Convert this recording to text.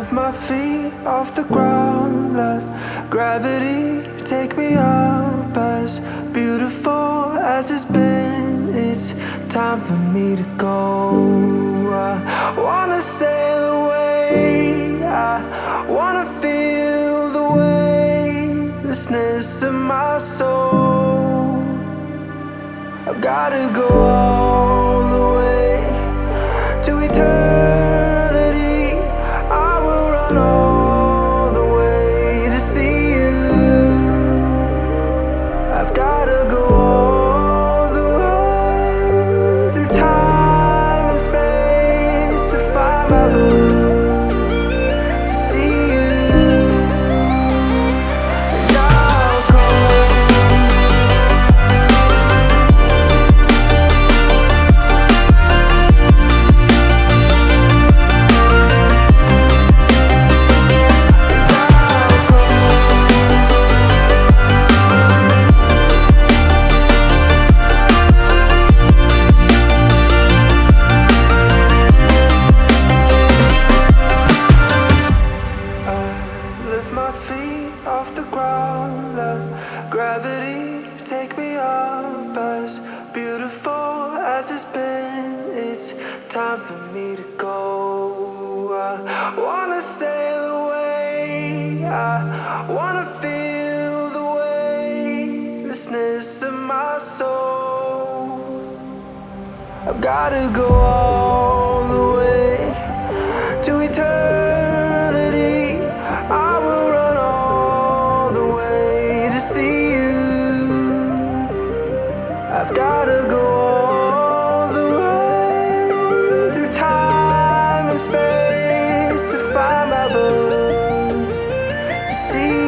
lift my feet off the ground, let gravity take me up. As beautiful as it's been, it's time for me to go. I wanna sail away, I wanna feel the weightlessness of my soul. I've gotta go all the way to eternity. I will run all the way to see you. I've gotta go all the way through time and space if I'm ever to see you. And I'll lift my feet off the ground, let gravity take me up. As beautiful as it's been, it's time for me to go. I wanna sail away, I wanna feel the weightlessness of my soul. I've gotta go all the way to eternity. I will run all the way to see you. I've gotta go all the way through time and space if I'm ever to see you.